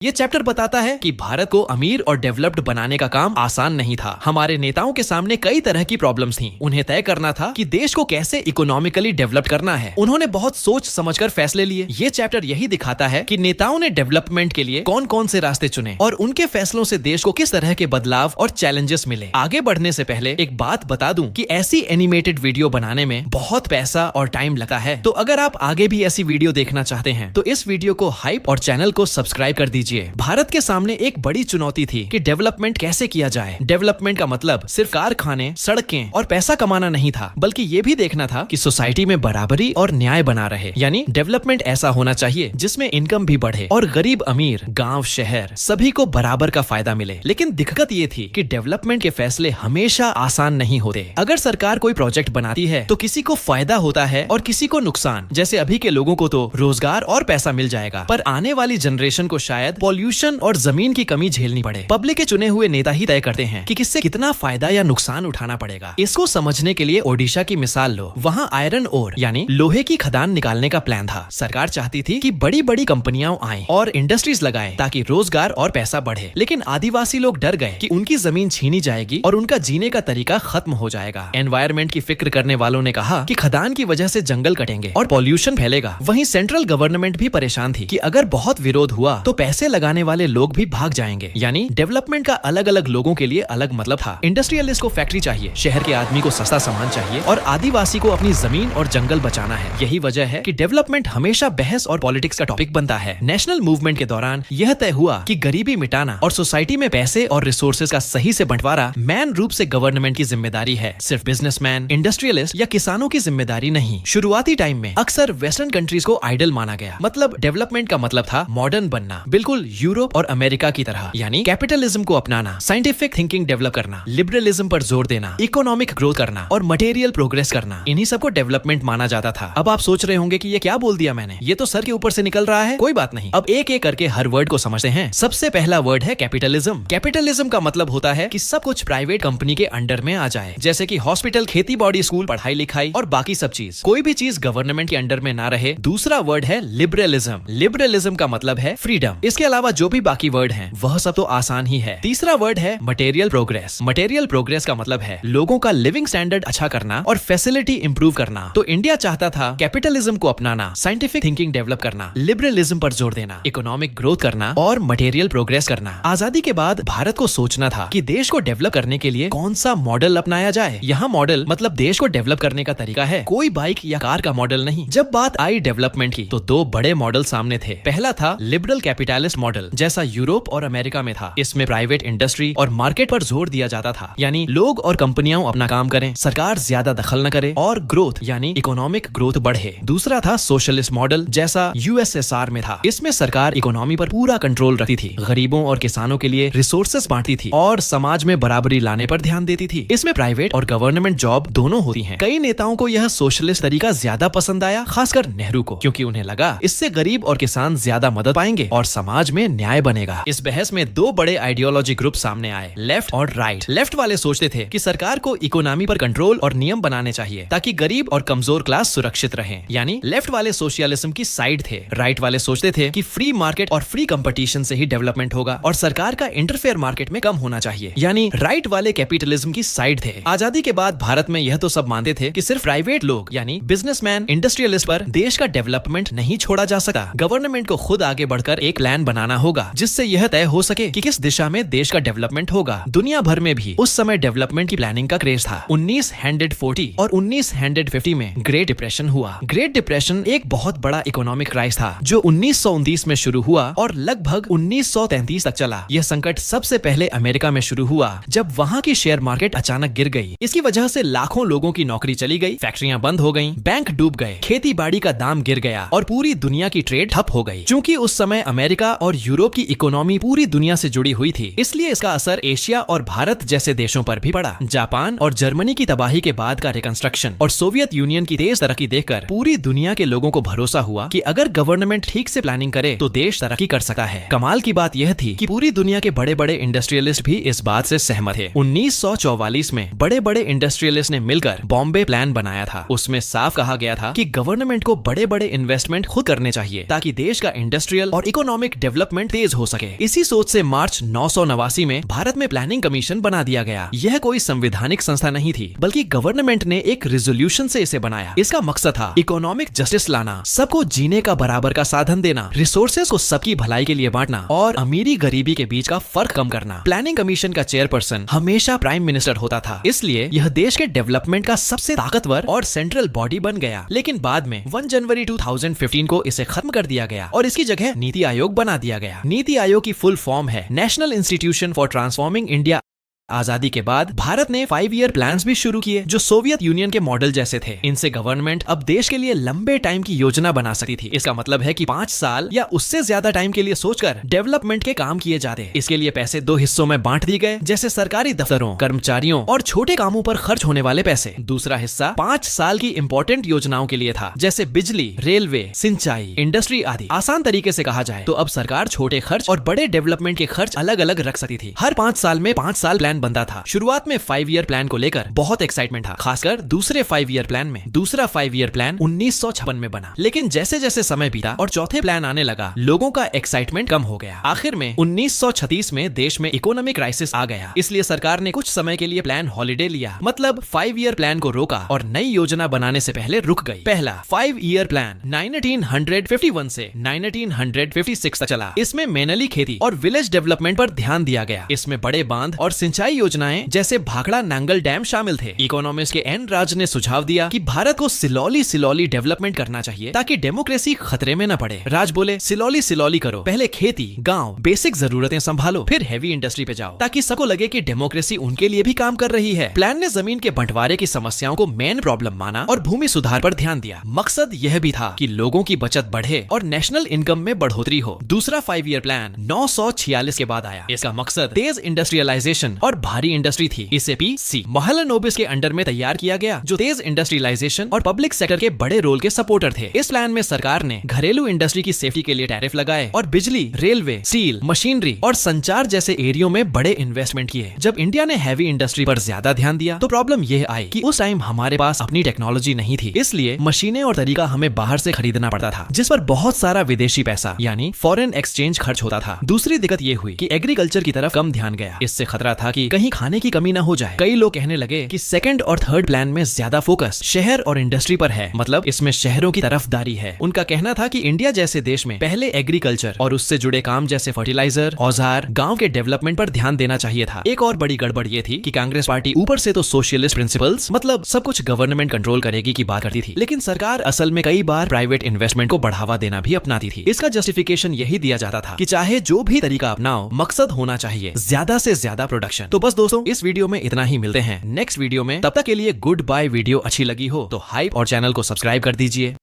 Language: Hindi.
ये चैप्टर बताता है कि भारत को अमीर और डेवलप्ड बनाने का काम आसान नहीं था। हमारे नेताओं के सामने कई तरह की प्रॉब्लम्स थी। उन्हें तय करना था कि देश को कैसे इकोनॉमिकली डेवलप करना है। उन्होंने बहुत सोच समझकर फैसले लिए। ये चैप्टर यही दिखाता है कि नेताओं ने डेवलपमेंट के लिए कौन कौन से रास्ते चुने और उनके फैसलों से देश को किस तरह के बदलाव और चैलेंजेस मिले। आगे बढ़ने से पहले एक बात बता दूं कि ऐसी एनिमेटेड वीडियो बनाने में बहुत पैसा और टाइम लगता है। तो अगर आप आगे भी ऐसी वीडियो देखना चाहते हैं तो इस वीडियो को हाइप और चैनल को सब्सक्राइब कर दीजिए। भारत के सामने एक बड़ी चुनौती थी कि डेवलपमेंट कैसे किया जाए। डेवलपमेंट का मतलब सिर्फ कारखाने, सड़कें और पैसा कमाना नहीं था, बल्कि ये भी देखना था कि सोसाइटी में बराबरी और न्याय बना रहे। यानी डेवलपमेंट ऐसा होना चाहिए जिसमें इनकम भी बढ़े और गरीब अमीर, गांव शहर सभी को बराबर का फायदा मिले। लेकिन दिक्कत ये थी कि डेवलपमेंट के फैसले हमेशा आसान नहीं होते। अगर सरकार कोई प्रोजेक्ट बनाती है तो किसी को फायदा होता है और किसी को नुकसान। जैसे अभी के लोगों को तो रोजगार और पैसा मिल जाएगा, पर आने वाली जनरेशन को शायद पॉल्यूशन और जमीन की कमी झेलनी पड़े। पब्लिक के चुने हुए नेता ही तय करते हैं कि किससे कितना फायदा या नुकसान उठाना पड़ेगा। इसको समझने के लिए ओडिशा की मिसाल लो। वहाँ आयरन ओर यानी लोहे की खदान निकालने का प्लान था। सरकार चाहती थी कि बड़ी बड़ी कंपनियां आएं और इंडस्ट्रीज लगाएं ताकि रोजगार और पैसा बढ़े। लेकिन आदिवासी लोग डर गए कि उनकी जमीन छीनी जाएगी और उनका जीने का तरीका खत्म हो जाएगा। एनवायरमेंट की फिक्र करने वालों ने कहा कि खदान की वजह से जंगल कटेंगे और पॉल्यूशन फैलेगा। वहीं सेंट्रल गवर्नमेंट भी परेशान थी कि अगर बहुत विरोध हुआ तो पैसे लगाने वाले लोग भी भाग जाएंगे। यानी डेवलपमेंट का अलग अलग लोगों के लिए अलग मतलब था। इंडस्ट्रियलिस्ट को फैक्ट्री चाहिए, शहर के आदमी को सस्ता सामान चाहिए और आदिवासी को अपनी जमीन और जंगल बचाना है। यही वजह है कि डेवलपमेंट हमेशा बहस और पॉलिटिक्स का टॉपिक बनता है। नेशनल मूवमेंट के दौरान यह तय हुआ कि गरीबी मिटाना और सोसाइटी में पैसे और रिसोर्सेज का सही से बंटवारा मैन रूप से गवर्नमेंट की जिम्मेदारी है, सिर्फ बिजनेसमैन, इंडस्ट्रियलिस्ट या किसानों की जिम्मेदारी नहीं। शुरुआती टाइम में अक्सर वेस्टर्न कंट्रीज को आइडल माना गया। मतलब डेवलपमेंट का मतलब था मॉडर्न बनना, बिल्कुल यूरोप और अमेरिका की तरह। यानी कैपिटलिज्म को अपनाना, साइंटिफिक थिंकिंग डेवलप करना, लिबरलिज्म पर जोर देना, इकोनॉमिक ग्रोथ करना और मटेरियल प्रोग्रेस करना, इन्हीं सबको डेवलपमेंट माना जाता था। अब आप सोच रहे होंगे कि ये क्या बोल दिया मैंने, ये तो सर के ऊपर से निकल रहा है। कोई बात नहीं, अब एक एक करके हर वर्ड को समझते हैं। सबसे पहला वर्ड है कैपिटलिज्म। कैपिटलिज्म का मतलब होता है कि सब कुछ प्राइवेट कंपनी के अंडर में आ जाए, जैसे कि हॉस्पिटल, खेती बाड़ी, स्कूल, पढ़ाई लिखाई और बाकी सब चीज। कोई भी चीज गवर्नमेंट के अंडर में ना रहे। दूसरा वर्ड है लिबरलिज्म। लिबरलिज्म का मतलब है फ्रीडम। इसके अलावा जो भी बाकी वर्ड हैं वह सब तो आसान ही है। तीसरा वर्ड है मटेरियल प्रोग्रेस। मटेरियल प्रोग्रेस का मतलब है लोगों का लिविंग स्टैंडर्ड अच्छा करना और फैसिलिटी इंप्रूव करना। तो इंडिया चाहता था कैपिटलिज्म को अपनाना, साइंटिफिक थिंकिंग डेवलप करना, लिबरलिज्म पर जोर देना, इकोनॉमिक ग्रोथ करना और मटेरियल प्रोग्रेस करना। आजादी के बाद भारत को सोचना था कि देश को डेवलप करने के लिए कौन सा मॉडल अपनाया जाए। यहाँ मॉडल मतलब देश को डेवलप करने का तरीका है, कोई बाइक या कार का मॉडल नहीं। जब बात आई डेवलपमेंट की तो दो बड़े मॉडल सामने थे। पहला था लिबरल कैपिटलिस्ट मॉडल, जैसा यूरोप और अमेरिका में था। इसमें प्राइवेट इंडस्ट्री और मार्केट पर जोर दिया जाता था, यानी लोग और कंपनियां अपना काम करें, सरकार ज्यादा दखल न करे और ग्रोथ यानी इकोनॉमिक ग्रोथ बढ़े। दूसरा था सोशलिस्ट मॉडल, जैसा यूएसएसआर में था। इसमें सरकार इकोनॉमी पर पूरा कंट्रोल रखती थी, गरीबों और किसानों के लिए रिसोर्सेज बांटती थी और समाज में बराबरी लाने पर ध्यान देती थी। इसमें प्राइवेट और गवर्नमेंट जॉब दोनों होती हैं। कई नेताओं को यह सोशलिस्ट तरीका ज्यादा पसंद आया, खासकर नेहरू को, क्योंकि उन्हें लगा इससे गरीब और किसान ज्यादा मदद पाएंगे और समाज में न्याय बनेगा। इस बहस में दो बड़े आइडियोलॉजी ग्रुप सामने आए, लेफ्ट और राइट। लेफ्ट वाले सोचते थे कि सरकार को इकोनॉमी पर कंट्रोल और नियम बनाने चाहिए ताकि गरीब और कमजोर क्लास सुरक्षित रहें। यानी लेफ्ट वाले सोशलिज्म की साइड थे। राइट वाले सोचते थे कि फ्री मार्केट और फ्री कंपटीशन से ही डेवलपमेंट होगा और सरकार का इंटरफेयर मार्केट में कम होना चाहिए। यानी राइट वाले कैपिटलिज्म की साइड थे। आजादी के बाद भारत में यह तो सब मानते थे कि सिर्फ प्राइवेट लोग यानी बिजनेसमैन, इंडस्ट्रियलिस्ट पर देश का डेवलपमेंट नहीं छोड़ा जा सकता। गवर्नमेंट को खुद आगे बढ़कर एक प्लान बनाना होगा जिससे यह तय हो सके कि किस दिशा में देश का डेवलपमेंट होगा। दुनिया भर में भी उस समय डेवलपमेंट की प्लानिंग का क्रेज था। 1940 और 1950 में ग्रेट डिप्रेशन हुआ। ग्रेट डिप्रेशन एक बहुत बड़ा इकोनॉमिक क्राइसिस था जो 1929 में शुरू हुआ और लगभग 1933 तक चला। यह संकट सबसे पहले अमेरिका में शुरू हुआ जब वहां की शेयर मार्केट अचानक गिर गई। इसकी वजह से लाखों लोगों की नौकरी चली गई, फैक्ट्रियां बंद हो गईं, बैंक डूब गए, खेती बाड़ी का दाम गिर गया और पूरी दुनिया की ट्रेड ठप हो गई। क्योंकि उस समय अमेरिका और यूरोप की इकोनॉमी पूरी दुनिया से जुड़ी हुई थी, इसलिए इसका असर एशिया और भारत जैसे देशों पर भी पड़ा। जापान और जर्मनी की तबाही के बाद का रिकंस्ट्रक्शन और सोवियत यूनियन की तेज तरक्की देखकर पूरी दुनिया के लोगों को भरोसा हुआ कि अगर गवर्नमेंट ठीक से प्लानिंग करे तो देश तरक्की कर सकता है। कमाल की बात यह थी कि पूरी दुनिया के बड़े बड़े इंडस्ट्रियलिस्ट भी इस बात से सहमत थे। 1944 में बड़े बड़े इंडस्ट्रियलिस्ट ने मिलकर बॉम्बे प्लान बनाया था। उसमें साफ कहा गया था कि गवर्नमेंट को बड़े बड़े इन्वेस्टमेंट खुद करने चाहिए ताकि देश का इंडस्ट्रियल और इकोनॉमिक डेवलपमेंट तेज हो सके। इसी सोच से मार्च 989 में भारत में प्लानिंग कमीशन बना दिया गया। यह कोई संवैधानिक संस्था नहीं थी, बल्कि गवर्नमेंट ने एक रेजोल्यूशन से इसे बनाया। इसका मकसद था इकोनॉमिक जस्टिस लाना, सबको जीने का बराबर का साधन देना, रिसोर्सेज को सबकी भलाई के लिए बांटना और अमीरी गरीबी के बीच का फर्क कम करना। प्लानिंग कमीशन का चेयरपर्सन हमेशा प्राइम मिनिस्टर होता था, इसलिए यह देश के डेवलपमेंट का सबसे ताकतवर और सेंट्रल बॉडी बन गया। लेकिन बाद में 1 जनवरी 2015 को इसे खत्म कर दिया गया और इसकी जगह नीति आयोग बना दिया गया। नीति आयोग की फुल फॉर्म है national institution for transforming India. आजादी के बाद भारत ने 5 ईयर प्लान्स भी शुरू किए, जो सोवियत यूनियन के मॉडल जैसे थे। इनसे गवर्नमेंट अब देश के लिए लंबे टाइम की योजना बना सकती थी। इसका मतलब है कि 5 साल या उससे ज्यादा टाइम के लिए सोचकर डेवलपमेंट के काम किए जाते। इसके लिए पैसे 2 हिस्सों में बांट दिए गए, जैसे सरकारी दफ्तरों, कर्मचारियों और छोटे कामों पर खर्च होने वाले पैसे। दूसरा हिस्सा 5 साल की इंपॉर्टेंट योजनाओं के लिए था, जैसे बिजली, रेलवे, सिंचाई, इंडस्ट्री आदि। आसान तरीके से कहा जाए तो अब सरकार छोटे खर्च और बड़े डेवलपमेंट के खर्च अलग अलग रख सकती थी। हर 5 साल में 5 साल प्लान बनता था। शुरुआत में 5 ईयर प्लान को लेकर बहुत एक्साइटमेंट था, खासकर दूसरे 5 ईयर प्लान में। दूसरा 5 ईयर प्लान 1956 में बना, लेकिन जैसे जैसे समय बीता और चौथे प्लान आने लगा, लोगों का एक्साइटमेंट कम हो गया। आखिर में 1936 में देश में इकोनॉमिक क्राइसिस आ गया, इसलिए सरकार ने कुछ समय के लिए प्लान हॉलिडे लिया, मतलब 5 ईयर प्लान को रोका और नई योजना बनाने से पहले रुक गई। पहला 5 ईयर प्लान 1951 से 1956 तक चला। इसमें मैनली खेती और विलेज डेवलपमेंट पर ध्यान दिया गया। इसमें बड़े बांध और सिंचाई योजनाएं जैसे भाखड़ा नांगल डैम शामिल थे। इकोनॉमिस्ट के एन राज ने सुझाव दिया कि भारत को सिलौली डेवलपमेंट करना चाहिए, ताकि डेमोक्रेसी खतरे में न पड़े। राज बोले, सिलौली करो, पहले खेती, गांव, बेसिक जरूरतें संभालो, फिर हैवी इंडस्ट्री पे जाओ, ताकि सबको लगे कि डेमोक्रेसी उनके लिए भी काम कर रही है। प्लान ने जमीन के बंटवारे की समस्याओं को मेन प्रॉब्लम माना और भूमि सुधार पर ध्यान दिया। मकसद यह भी था कि लोगों की बचत बढ़े और नेशनल इनकम में बढ़ोतरी हो। दूसरा 5 ईयर प्लान 946 के बाद आया। इसका मकसद तेज इंडस्ट्रियलाइजेशन और भारी इंडस्ट्री थी। इसे पीसी मोहल्लानोबिस के अंडर में तैयार किया गया, जो तेज इंडस्ट्रियलाइजेशन और पब्लिक सेक्टर के बड़े रोल के सपोर्टर थे। इस प्लान में सरकार ने घरेलू इंडस्ट्री की सेफ्टी के लिए टैरिफ लगाए और बिजली, रेलवे, स्टील, मशीनरी और संचार जैसे एरियो में बड़े इन्वेस्टमेंट किए। जब इंडिया ने हैवी इंडस्ट्री पर ज्यादा ध्यान दिया तो प्रॉब्लम यह आई कि उस टाइम हमारे पास अपनी टेक्नोलॉजी नहीं थी, इसलिए मशीनें और तरीका हमें बाहर से खरीदना पड़ता था, जिस पर बहुत सारा विदेशी पैसा यानी फॉरेन एक्सचेंज खर्च होता था। दूसरी दिक्कत यह हुई कि एग्रीकल्चर की तरफ कम ध्यान गया। इससे खतरा था कि कहीं खाने की कमी न हो जाए। कई लोग कहने लगे कि सेकंड और थर्ड प्लान में ज्यादा फोकस शहर और इंडस्ट्री पर है, मतलब इसमें शहरों की तरफदारी है। उनका कहना था कि इंडिया जैसे देश में पहले एग्रीकल्चर और उससे जुड़े काम जैसे फर्टिलाइजर, औजार, गांव के डेवलपमेंट पर ध्यान देना चाहिए था। एक और बड़ी गड़बड़ ये थी कि कांग्रेस पार्टी ऊपर से तो सोशलिस्ट प्रिंसिपल्स, मतलब सब कुछ गवर्नमेंट कंट्रोल करेगी की बात करती थी, लेकिन सरकार असल में कई बार प्राइवेट इन्वेस्टमेंट को बढ़ावा देना भी अपनाती थी। इसका जस्टिफिकेशन यही दिया जाता था कि चाहे जो भी तरीका अपनाओ, मकसद होना चाहिए ज्यादा से ज्यादा प्रोडक्शन। तो बस दोस्तों, इस वीडियो में इतना ही। मिलते हैं नेक्स्ट वीडियो में, तब तक के लिए गुड बाय। वीडियो अच्छी लगी हो तो हाइप और चैनल को सब्सक्राइब कर दीजिए।